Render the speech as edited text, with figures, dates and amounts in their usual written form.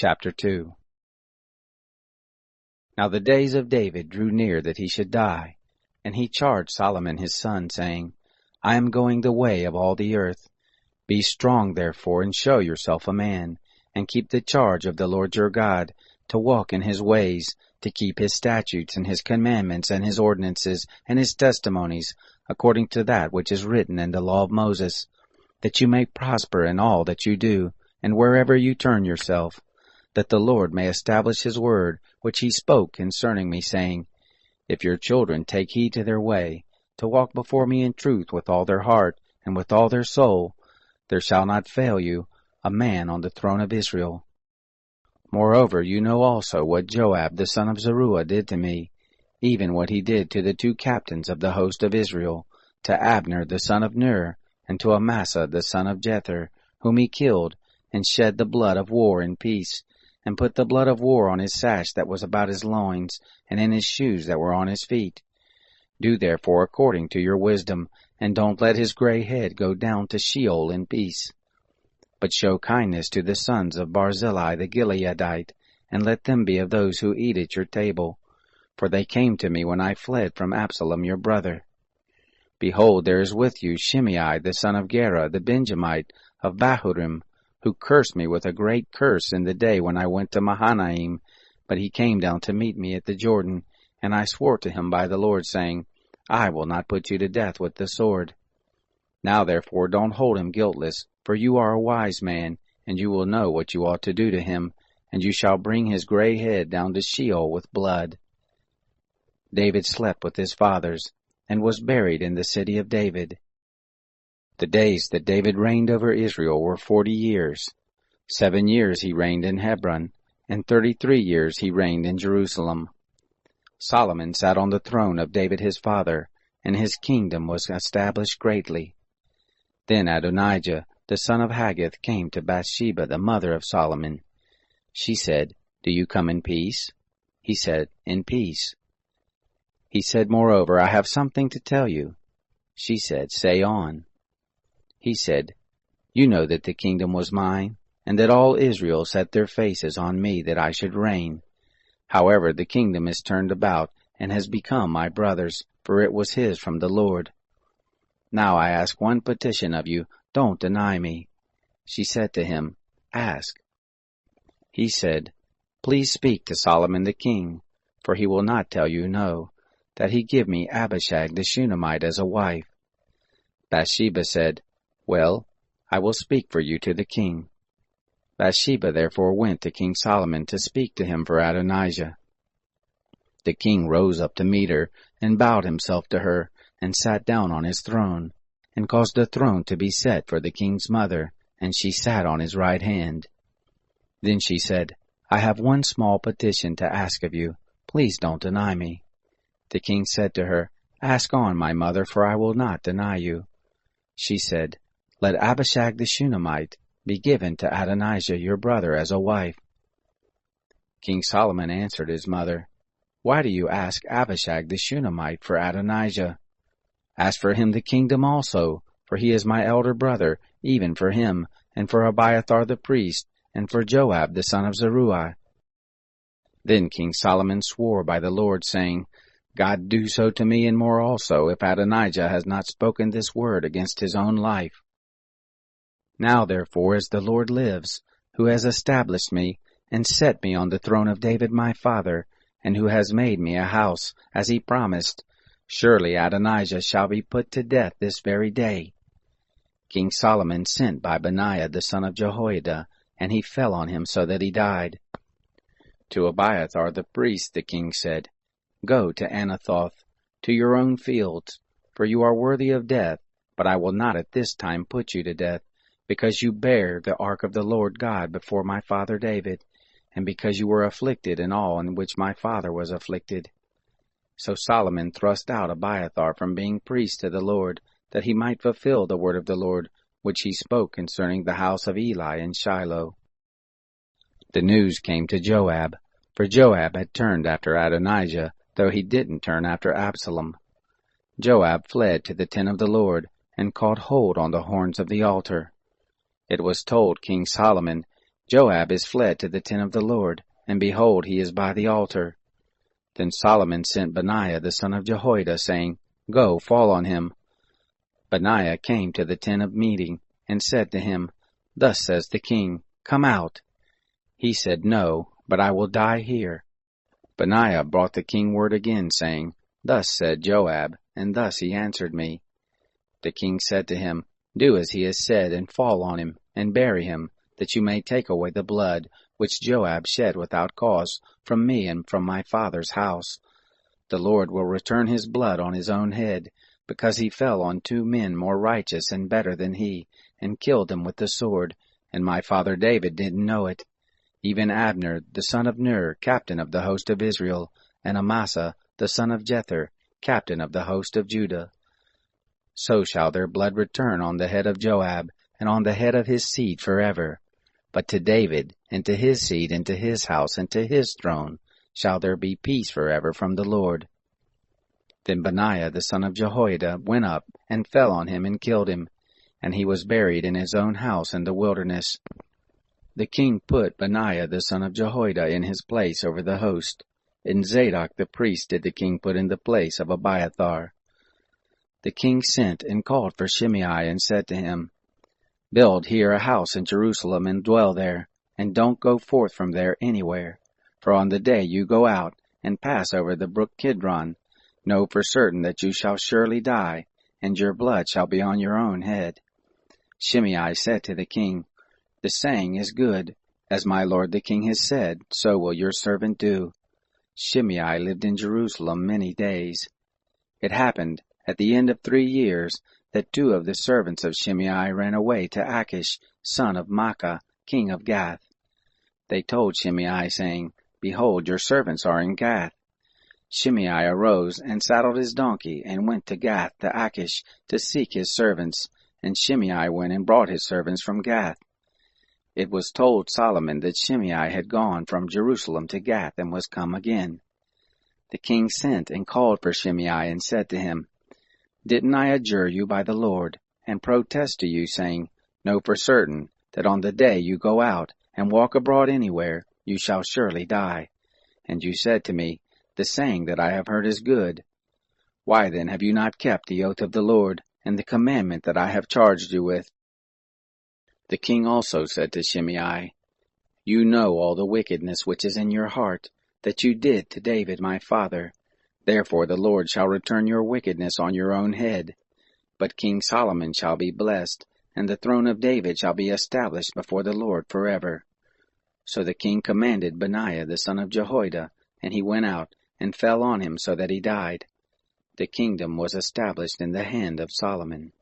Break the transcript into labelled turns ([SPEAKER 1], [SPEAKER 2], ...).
[SPEAKER 1] Chapter 2. Now the days of David drew near that he should die, and he charged Solomon his son, saying, I am going the way of all the earth. Be strong therefore, and show yourself a man, and keep the charge of the Lord your God, to walk in his ways, to keep his statutes and his commandments and his ordinances and his testimonies, according to that which is written in the law of Moses, that you may prosper in all that you do, and wherever you turn yourself, that the Lord may establish his word, which he spoke concerning me, saying, If your children take heed to their way, to walk before me in truth with all their heart and with all their soul, there shall not fail you a man on the throne of Israel. Moreover, you know also what Joab the son of Zeruiah did to me, even what he did to the two captains of the host of Israel, to Abner the son of Ner, and to Amasa the son of Jether, whom he killed, and shed the blood of war in peace, and put the blood of war on his sash that was about his loins, and in his shoes that were on his feet. Do therefore according to your wisdom, and don't let his gray head go down to Sheol in peace. But show kindness to the sons of Barzillai the Gileadite, and let them be of those who eat at your table. For they came to me when I fled from Absalom your brother. Behold, there is with you Shimei the son of Gera the Benjamite of Bahurim, who cursed me with a great curse in the day when I went to Mahanaim, but he came down to meet me at the Jordan, and I swore to him by the Lord, saying, I will not put you to death with the sword. Now therefore don't hold him guiltless, for you are a wise man, and you will know what you ought to do to him, and you shall bring his gray head down to Sheol with blood. David slept with his fathers, and was buried in the city of David. The days that David reigned over Israel were 40 years. 7 years he reigned in Hebron, and 33 years he reigned in Jerusalem. Solomon sat on the throne of David his father, and his kingdom was established greatly. Then Adonijah, the son of Haggith, came to Bathsheba, the mother of Solomon. She said, Do you come in peace? He said, In peace. He said, Moreover, I have something to tell you. She said, Say on. He said, You know that the kingdom was mine, and that all Israel set their faces on me that I should reign. However, the kingdom is turned about, and has become my brother's, for it was his from the Lord. Now I ask one petition of you, don't deny me. She said to him, Ask. He said, Please speak to Solomon the king, for he will not tell you no, that he give me Abishag the Shunammite as a wife. Bathsheba said, Well, I will speak for you to the king. Bathsheba therefore went to King Solomon to speak to him for Adonijah. The king rose up to meet her, and bowed himself to her, and sat down on his throne, and caused a throne to be set for the king's mother, and she sat on his right hand. Then she said, I have one small petition to ask of you. Please don't deny me. The king said to her, Ask on, my mother, for I will not deny you. She said, Let Abishag the Shunammite be given to Adonijah your brother as a wife. King Solomon answered his mother, Why do you ask Abishag the Shunammite for Adonijah? Ask for him the kingdom also, for he is my elder brother, even for him, and for Abiathar the priest, and for Joab the son of Zeruiah. Then King Solomon swore by the Lord, saying, God do so to me and more also, if Adonijah has not spoken this word against his own life. Now therefore, as the Lord lives, who has established me, and set me on the throne of David my father, and who has made me a house, as he promised, surely Adonijah shall be put to death this very day. King Solomon sent by Benaiah the son of Jehoiada, and he fell on him so that he died. To Abiathar the priest the king said, Go to Anathoth, to your own fields, for you are worthy of death, but I will not at this time put you to death, because you bear the ark of the Lord God before my father David, and because you were afflicted in all in which my father was afflicted. So Solomon thrust out Abiathar from being priest to the Lord, that he might fulfill the word of the Lord, which he spoke concerning the house of Eli in Shiloh. The news came to Joab, for Joab had turned after Adonijah, though he didn't turn after Absalom. Joab fled to the tent of the Lord, and caught hold on the horns of the altar. It was told King Solomon, Joab is fled to the tent of the Lord, and behold, he is by the altar. Then Solomon sent Benaiah the son of Jehoiada, saying, Go, fall on him. Benaiah came to the tent of meeting, and said to him, Thus says the king, Come out. He said, No, but I will die here. Benaiah brought the king word again, saying, Thus said Joab, and thus he answered me. The king said to him, Do as he has said, and fall on him, and bury him, that you may take away the blood which Joab shed without cause from me and from my father's house. The Lord will return his blood on his own head, because he fell on 2 men more righteous and better than he, and killed them with the sword, and my father David didn't know it. Even Abner, the son of Ner, captain of the host of Israel, and Amasa, the son of Jether, captain of the host of Judah. So shall their blood return on the head of Joab, and on the head of his seed forever. But to David, and to his seed, and to his house, and to his throne, shall there be peace forever from the Lord. Then Benaiah the son of Jehoiada went up, and fell on him, and killed him, and he was buried in his own house in the wilderness. The king put Benaiah the son of Jehoiada in his place over the host, and Zadok the priest did the king put in the place of Abiathar. The king sent and called for Shimei, and said to him, Build here a house in Jerusalem, and dwell there, and don't go forth from there anywhere. For on the day you go out, and pass over the brook Kidron, know for certain that you shall surely die, and your blood shall be on your own head. Shimei said to the king, The saying is good. As my lord the king has said, so will your servant do. Shimei lived in Jerusalem many days. It happened, at the end of 3 years, that 2 of the servants of Shimei ran away to Achish, son of Maacah, king of Gath. They told Shimei, saying, Behold, your servants are in Gath. Shimei arose and saddled his donkey, and went to Gath to Achish to seek his servants. And Shimei went and brought his servants from Gath. It was told Solomon that Shimei had gone from Jerusalem to Gath and was come again. The king sent and called for Shimei, and said to him, Didn't I adjure you by the Lord, and protest to you, saying, Know for certain that on the day you go out and walk abroad anywhere, you shall surely die. And you said to me, The saying that I have heard is good. Why then have you not kept the oath of the Lord, and the commandment that I have charged you with? The king also said to Shimei, You know all the wickedness which is in your heart, that you did to David my father. Therefore the Lord shall return your wickedness on your own head. But King Solomon shall be blessed, and the throne of David shall be established before the Lord forever. So the king commanded Benaiah the son of Jehoiada, and he went out, and fell on him so that he died. The kingdom was established in the hand of Solomon.